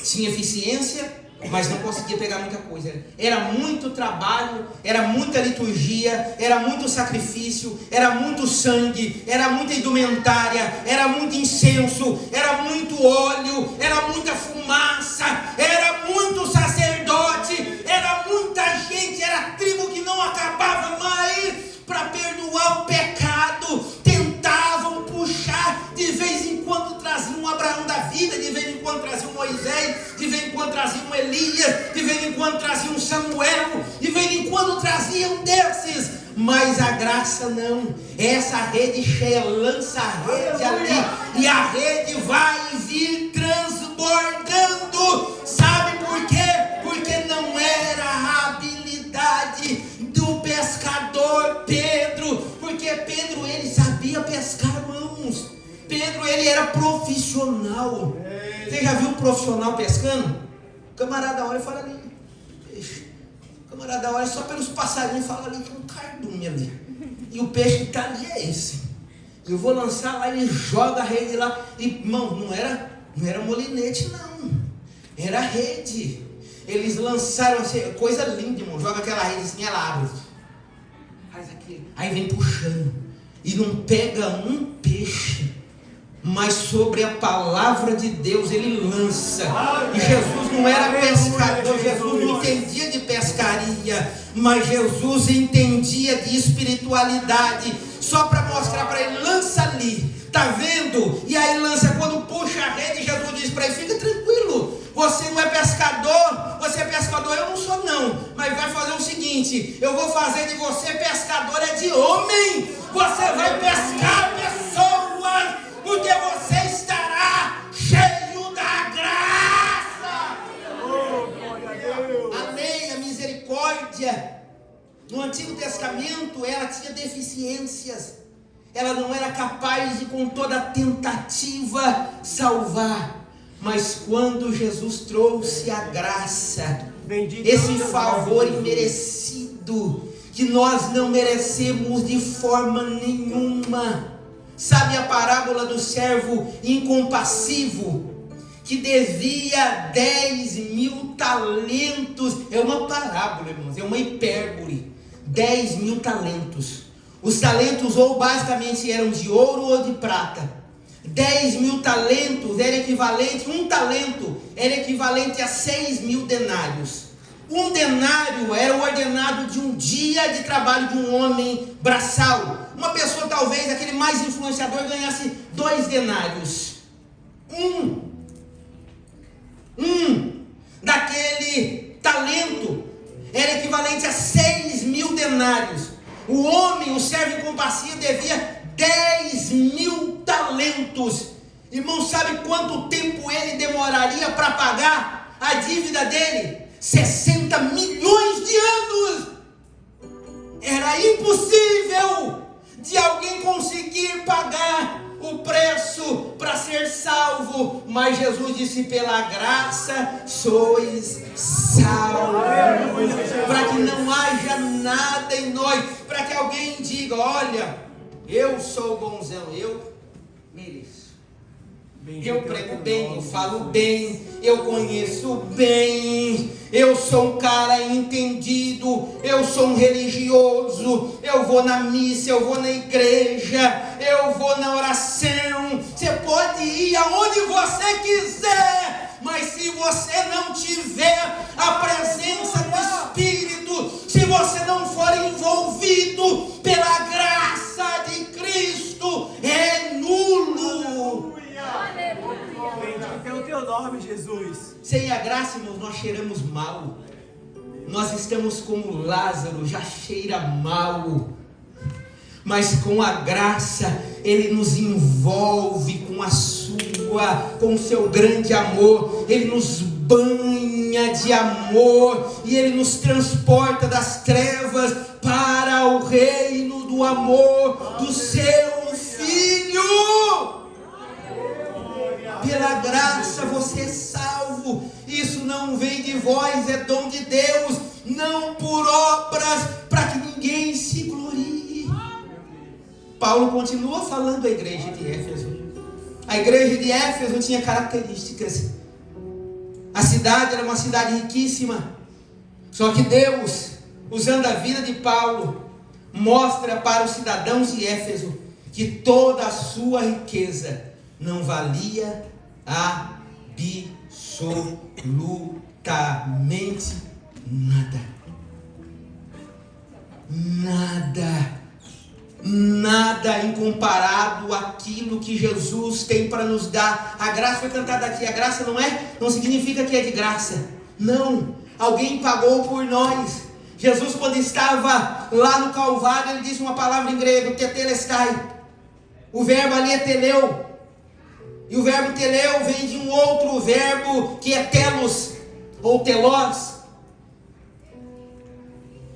Tinha eficiência, mas não conseguia pegar muita coisa. Era muito trabalho, era muita liturgia, era muito sacrifício, era muito sangue, era muita indumentária, era muito incenso, era muito óleo, era muita fumaça, era muito sacerdote, era muita gente, era tribo que não acabava mais. Para perdoar o pecado, tentavam puxar, de vez em quando traziam um Abraão da vida, de vez em quando traziam um Moisés, de vez em quando traziam um Elias, de vez em quando traziam um Samuel, de vez em quando traziam desses, mas a graça não. Essa rede cheia, lança a rede ali, e a rede vai vir transbordando. Sabe por quê? Porque não era a habilidade do pescador Pedro, porque Pedro, ele sabia pescar, irmãos. Pedro, ele era profissional. Você já viu um profissional pescando? O camarada olha e fala ali, peixe. O camarada olha só pelos passarinhos e fala ali, tem um cardume ali, e o peixe que está ali é esse. Eu vou lançar lá, ele joga a rede lá. E, irmão, não era molinete não, era rede. Eles lançaram assim, coisa linda, irmão. Joga aquela rede assim, ela abre. Faz aquilo. Aí vem puxando. E não pega um peixe. Mas sobre a palavra de Deus ele lança. E Jesus não era pescador. Jesus não entendia de pescaria. Mas Jesus entendia de espiritualidade. Só para mostrar para ele, lança ali. Tá vendo? E aí lança, quando puxa a rede, Jesus diz para ele: fica tranquilo. Você não é pescador, você é pescador, eu não sou não, mas vai fazer o seguinte: eu vou fazer de você pescador de homem. Você vai pescar pessoas, porque você estará cheio da graça. A lei, a misericórdia, no Antigo Testamento, ela tinha deficiências. Ela não era capaz de, com toda tentativa, salvar. Mas quando Jesus trouxe a graça, esse favor imerecido, que nós não merecemos de forma nenhuma. Sabe a parábola do servo incompassivo, que devia 10.000 talentos? É uma parábola, irmãos, é uma hipérbole. 10.000 talentos. Os talentos ou basicamente eram de ouro ou de prata. 10.000 talentos era equivalente, um talento era equivalente a 6.000 denários. Um denário era o ordenado de um dia de trabalho de um homem braçal. Uma pessoa, talvez, aquele mais influenciador, ganhasse 2 denários. Um daquele talento era equivalente a 6.000 denários. O homem, o servo incompassível, devia 10.000 talentos. Irmão, sabe quanto tempo ele demoraria para pagar a dívida dele? 60 milhões de anos. Era impossível de alguém conseguir pagar o preço para ser salvo, mas Jesus disse: pela graça sois salvos, para que não haja nada em nós, para que alguém diga: olha, eu sou bonzão, eu mereço. Eu prego bem, eu falo bem, eu conheço bem, eu sou um cara entendido, eu sou um religioso, eu vou na missa, eu vou na igreja, eu vou na oração. Você pode ir aonde você quiser, mas se você não tiver a presença do Espírito, se você não for envolvido pela graça de Cristo, é nulo. Bendito é o teu nome, Jesus. Sem a graça, irmãos, nós cheiramos mal. Nós estamos como Lázaro, já cheira mal. Mas com a graça, Ele nos envolve com o seu grande amor. Ele nos banha de amor e Ele nos transporta das trevas para o reino do amor do seu Filho. Pela graça você é salvo. Isso não vem de vós, é dom de Deus, não por obras, para que ninguém se glorie. Paulo continua falando à igreja de Éfeso. A igreja de Éfeso tinha características. A cidade era uma cidade riquíssima. Só que Deus, usando a vida de Paulo, mostra para os cidadãos de Éfeso que toda a sua riqueza não valia absolutamente nada. Nada incomparado àquilo que Jesus tem para nos dar. A graça foi cantada aqui. A graça não significa que é de graça. Não, alguém pagou por nós. Jesus, quando estava lá no Calvário, ele disse uma palavra em grego, tetelestai. O verbo ali é teleu. E o verbo teleu vem de um outro verbo que é telos, ou telós.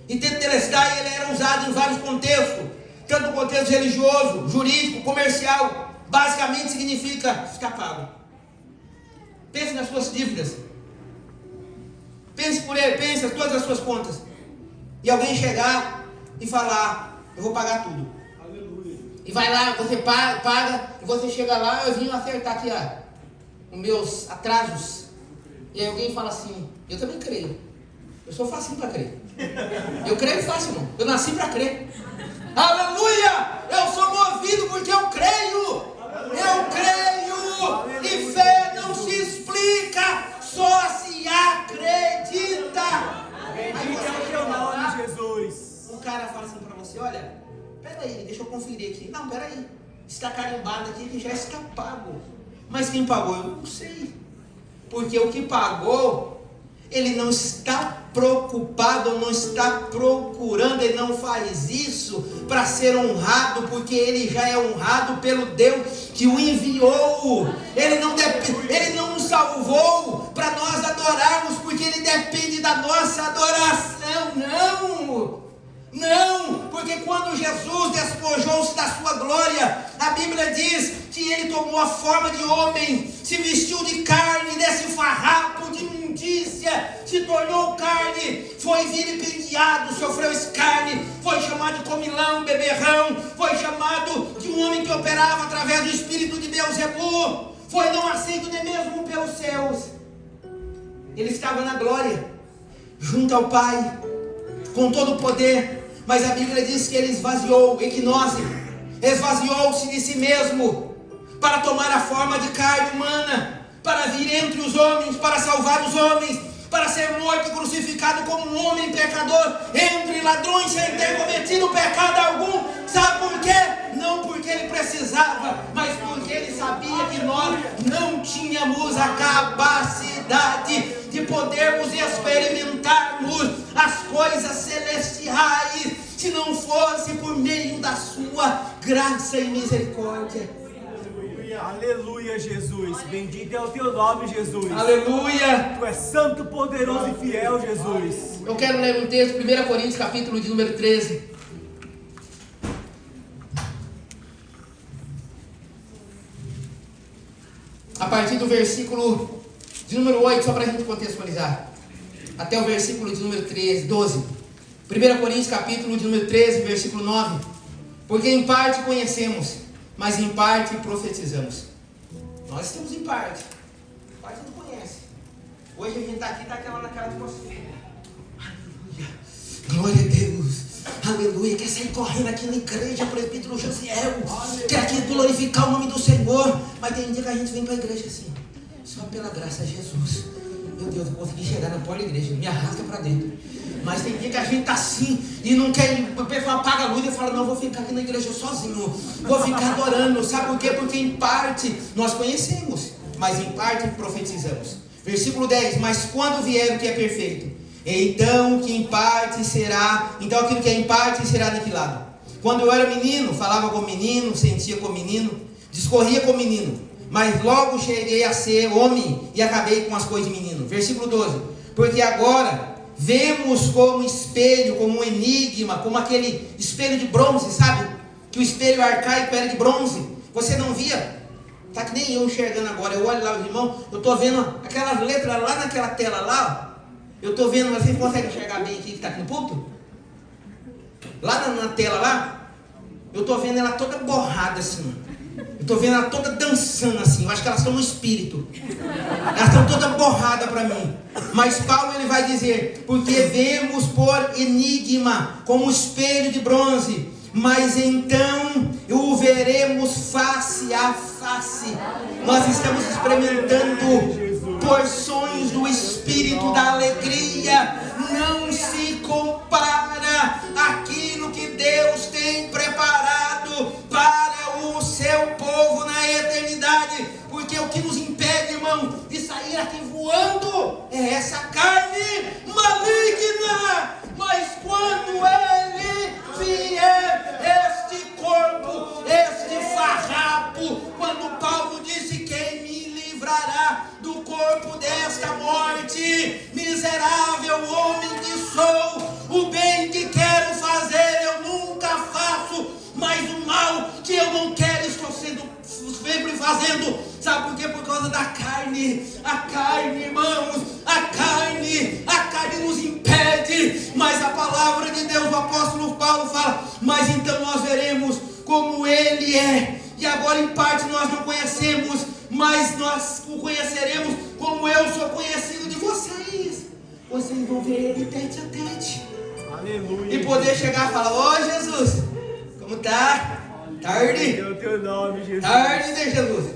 E tetelestai, ele era usado em vários contextos, tanto no contexto religioso, jurídico, comercial. Basicamente significa ficar pago. Pense nas suas dívidas. Pense por ele, pense em todas as suas contas. E alguém chegar e falar: eu vou pagar tudo. E vai lá, você paga, e você chega lá: eu vim acertar aqui os meus atrasos. E aí alguém fala assim: eu também creio. Eu sou facinho para crer. Eu creio fácil, irmão. Eu nasci para crer. Aleluia! Eu sou movido porque eu creio. Eu creio. E fé não se explica, só se acredita. Bendito é o teu nome, Jesus. Um cara fala assim para você: olha, peraí, deixa eu conferir aqui. Não, peraí, está carimbado aqui que já está pago. Mas quem pagou? Eu não sei. Porque o que pagou, ele não está preocupado, não está procurando, ele não faz isso para ser honrado, porque ele já é honrado pelo Deus que o enviou. Ele não nos salvou para nós adorarmos, porque ele depende da nossa adoração. Não, porque quando Jesus despojou-se da sua glória, a Bíblia diz que ele tomou a forma de homem, se vestiu de carne, desse farrapo de imundícia, se tornou carne, foi vilipendiado, sofreu escárnio, foi chamado de comilão, beberrão, foi chamado de um homem que operava através do Espírito de Beelzebú, foi não aceito nem mesmo pelos céus. Ele estava na glória, junto ao Pai, com todo o poder, Mas a Bíblia diz que ele esvaziou, equinose, esvaziou-se de si mesmo, para tomar a forma de carne humana, para vir entre os homens, para salvar os homens, para ser morto e crucificado como um homem pecador, entre ladrões, sem ter cometido pecado algum. Sabe por quê? Não porque ele precisava, mas porque ele sabia que nós não tínhamos a capacidade de podermos experimentarmos as coisas celestiais, se não fosse por meio da sua graça e misericórdia. Aleluia, Jesus. Bendito é o teu nome, Jesus. Aleluia. Tu és santo, poderoso e fiel, Jesus. Eu quero ler um texto, 1 Coríntios, capítulo de número 13. A partir do versículo de número 8, só para a gente contextualizar, até o versículo de número 12. 1 Coríntios, capítulo de número 13, versículo 9. Porque em parte conhecemos, mas em parte profetizamos. Nós estamos em parte a gente conhece. Hoje a gente está aqui, está naquela atmosfera. Aleluia, glória a Deus, aleluia. Quer sair correndo aqui na igreja, presbítero Josiel, quer aqui glorificar o nome do Senhor. Mas tem dia que a gente vem para a igreja assim, só pela graça de Jesus. Meu Deus, eu consegui chegar na porta da igreja, me arrasta para dentro. Mas tem dia que a gente está assim e não quer ir, o pessoal apaga a luz e fala, não, vou ficar aqui na igreja sozinho, vou ficar adorando. Sabe por quê? Porque em parte nós conhecemos, mas em parte profetizamos. Versículo 10, mas quando vier o que é perfeito, então aquilo que é em parte será aniquilado. Quando eu era menino, falava como menino, sentia como menino, discorria como menino, mas logo cheguei a ser homem e acabei com as coisas de menino. Versículo 12, porque agora vemos como espelho, como um enigma, como aquele espelho de bronze, sabe? Que o espelho arcaico era de bronze. Você não via? Tá que nem eu enxergando agora. Eu olho lá, os irmãos, eu estou vendo aquelas letras lá naquela tela lá, ó. Eu estou vendo, mas vocês conseguem enxergar bem aqui que está aqui no púlpito? Lá na tela lá, eu estou vendo ela toda borrada assim. Eu estou vendo ela toda dançando assim. Eu acho que elas estão no espírito. Elas estão todas borradas para mim. Mas Paulo ele vai dizer, porque vemos por enigma, como espelho de bronze, mas então o veremos face a face. Nós estamos experimentando porções do Espírito da alegria. Não se compara aquilo que Deus tem preparado para o seu povo na eternidade. Porque o que nos impede, irmão, de sair aqui voando é essa carne maligna. Mas quando ele vier, este corpo, este farrapo, quando Paulo disse, quem me livrará do corpo desta morte? Miserável homem que sou, o bem que quero fazer eu nunca faço, mas o mal que eu não quero estou sempre fazendo. Sabe por quê? Por causa da carne. A carne, irmãos, a carne nos impede. Mas a palavra de Deus, o apóstolo Paulo fala, mas então nós veremos como ele é. E agora em parte nós não conhecemos, mas nós o conheceremos como eu sou conhecido de vocês. Vocês vão ver ele tete a tete. Aleluia. E poder chegar e falar, ô Jesus, como tá? Tarde? É o teu nome, Jesus. Tarde, né, Jesus?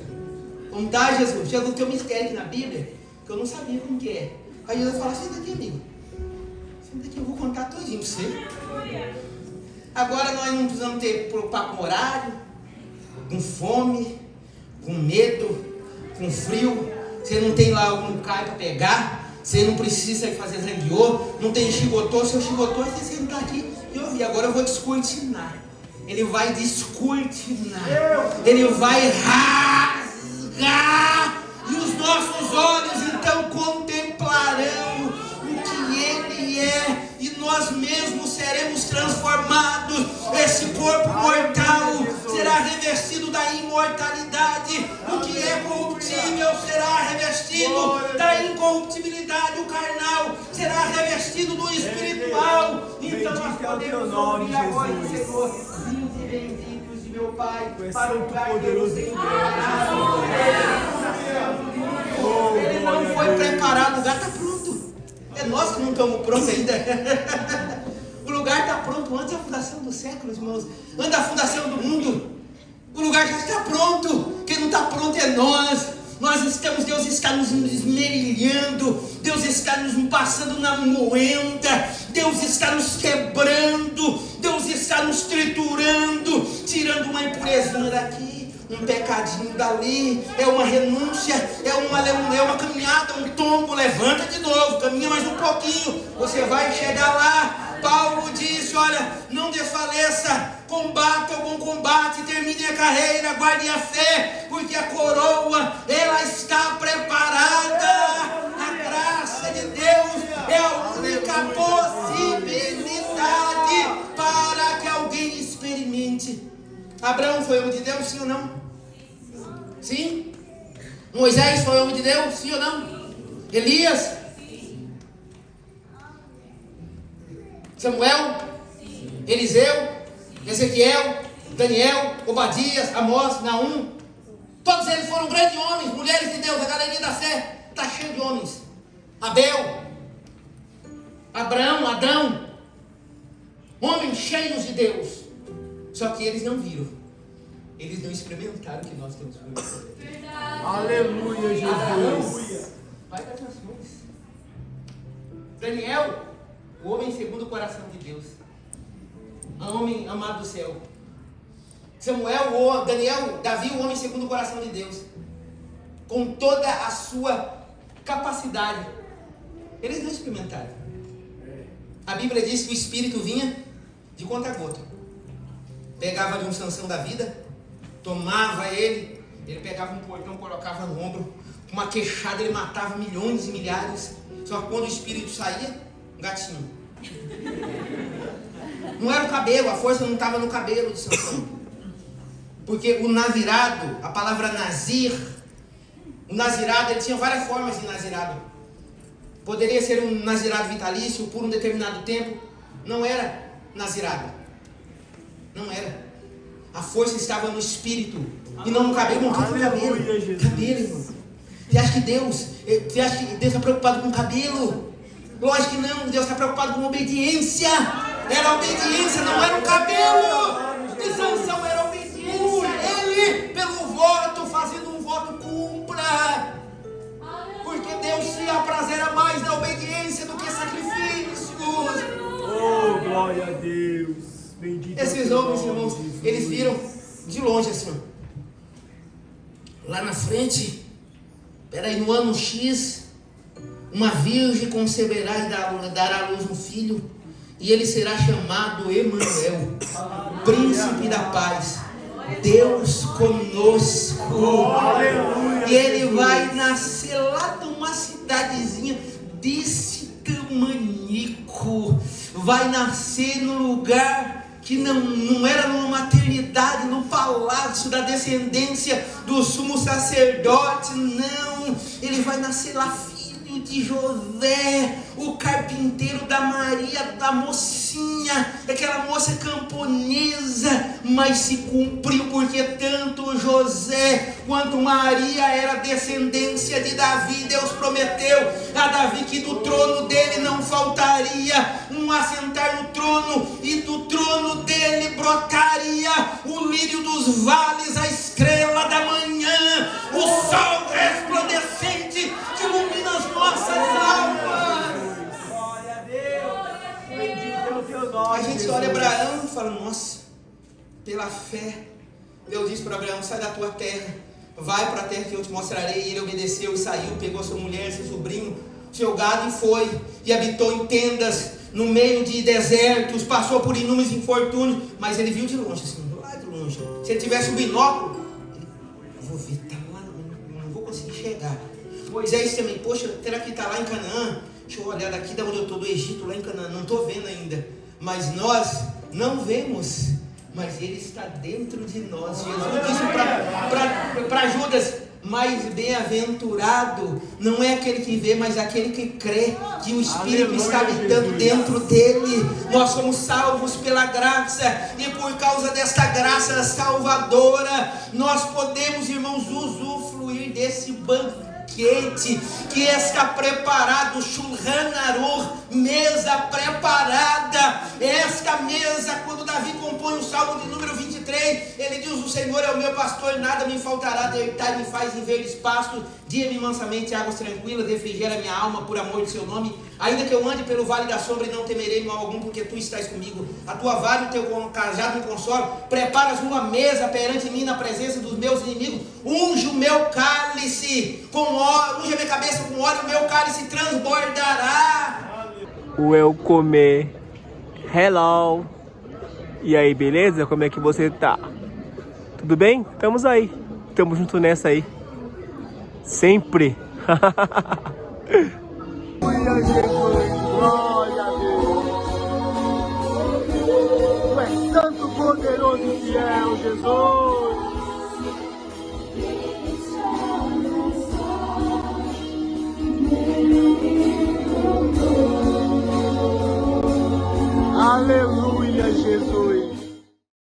Como tá, Jesus? Jesus tem um mistério aqui na Bíblia que eu não sabia como que é. Aí Jesus fala, senta aqui, amigo. Senta aqui, eu vou contar todinho pra você. Agora nós não precisamos ter preocupar com horário, com fome, com medo, com frio. Você não tem lá um cai para pegar. Você não precisa fazer zangueô. Não tem chigotô. Seu chigotô é você sentar aqui e ouvir. Agora eu vou descortinar. Ele vai descortinar. Ele vai rasgar. E os nossos olhos então contemplarão o que Ele é. E nós mesmos seremos transformados. Esse corpo mortal será revestido da imortalidade. O que é corruptível será revestido da incorruptibilidade. O carnal será revestido do espiritual. Então nós podemos ouvir a voz do Senhor. Vinde benditos de meu Pai para o lugar poderoso em Ele não foi preparado, o lugar está pronto. É nós que não estamos prontos ainda. O lugar está pronto pronto antes da fundação dos séculos, irmãos. Antes da fundação do mundo. O lugar já está pronto. Quem não está pronto é nós. Nós estamos, Deus está nos esmerilhando, Deus está nos passando na moenda, Deus está nos quebrando, Deus está nos triturando, tirando uma impurezinha daqui, um pecadinho dali, é uma renúncia, é uma caminhada, um tombo, levanta de novo, caminha mais um pouquinho, você vai chegar lá. Paulo disse, olha, não desfaleça, combata o bom combate, termine a carreira, guarde a fé, porque a coroa, ela está preparada. A graça de Deus é a única possibilidade para que alguém experimente. Abraão foi homem de Deus, sim ou não? Sim? Moisés foi homem de Deus, sim ou não? Elias? Samuel, Eliseu, Ezequiel, Daniel, Obadias, Amós, Naum, todos eles foram grandes homens, mulheres de Deus. A galeria da fé está cheia de homens. Abel, Abraão, Adão, homens cheios de Deus. Só que eles não viram, eles não experimentaram o que nós temos experimentado. Aleluia, Jesus. Vai das nações. Daniel, o homem segundo o coração de Deus, homem amado do céu. Samuel, Daniel, Davi, o homem segundo o coração de Deus, com toda a sua capacidade, eles não experimentaram. A Bíblia diz que o Espírito vinha de conta-gota, pegava de um Sansão da vida, tomava ele pegava um portão, colocava no ombro, com uma queixada ele matava milhões e milhares. Só que quando o Espírito saía, um gatinho. Não era o cabelo, a força não estava no cabelo de Sansão. Porque o nazirado, a palavra nazir, o nazirado, ele tinha várias formas de nazirado. Poderia ser um nazirado vitalício por um determinado tempo. Não era nazirado. Não era. A força estava no espírito e não no cabelo. Não tem cabelo. Cabelo, irmão. Você acha que Deus está preocupado com o cabelo? Lógico que não. Deus está preocupado com obediência. Era a obediência, não era o cabelo. De Sansão era a obediência. Ele, pelo voto, fazendo um voto, cumpra. Porque Deus se aprazera mais na obediência do que sacrifícios. Oh, glória a Deus. Bendito. Esses homens, irmãos, eles viram de longe assim, lá na frente, peraí, no ano X, uma virgem conceberá e dará à luz um filho, e ele será chamado Emanuel, príncipe da paz, Deus conosco. E ele vai nascer lá numa cidadezinha desse tamanico, vai nascer no lugar que não era numa maternidade, no palácio da descendência do sumo sacerdote, não, ele vai nascer lá, filho de José, o carpinteiro da Maria, da mocinha, aquela moça camponesa, mas se cumpriu, porque tanto José quanto Maria era descendência de Davi. Deus prometeu a Davi que do trono dele não faltaria um assentar no trono, e do trono dele brotaria o lírio dos vales, a estrela da manhã, o sol resplandecente que ilumina as nossas almas. Glória a Deus. Bendito é o teu nome. A gente olha Abraão e fala, nossa, pela fé, Deus disse para Abraão, sai da tua terra, vai para a terra que eu te mostrarei. E ele obedeceu e saiu, pegou sua mulher, seu sobrinho, seu gado e foi, e habitou em tendas, no meio de desertos, passou por inúmeros infortúnios, mas ele viu de longe, assim, lá de longe. Se ele tivesse um binóculo, eu vou ver, tá lá, não vou conseguir chegar. Moisés também, poxa, será que está lá em Canaã? Deixa eu olhar daqui da onde eu estou, do Egito, lá em Canaã, não estou vendo ainda. Mas nós não vemos, mas ele está dentro de nós. Jesus disse para Judas, mais bem-aventurado não é aquele que vê, mas aquele que crê que o Espírito está habitando dentro dele. Nós somos salvos pela graça, e por causa desta graça salvadora, nós podemos, irmãos, usufruir desse banquete suficiente, que está preparado, Shulchan Aruch, mesa preparada. Esta mesa, quando Davi compõe o Salmo de número 23, ele diz: o Senhor é o meu pastor, nada me faltará, deitar me faz em verdes pastos, guia-me mansamente águas tranquilas, refrigera minha alma por amor de seu nome. Ainda que eu ande pelo vale da sombra, não temerei mal algum, porque tu estás comigo. A tua vara e o teu cajado me consolam. Preparas uma mesa perante mim na presença dos meus inimigos. Unge o meu cálice com óleo, unge a minha cabeça com óleo, o meu cálice transbordará. O eu comer. Hello. E aí, beleza? Como é que você tá? Tudo bem? Estamos aí. Estamos junto nessa aí. Sempre. Glória a Jesus, glória a Deus. Tu és santo, poderoso e fiel, Jesus.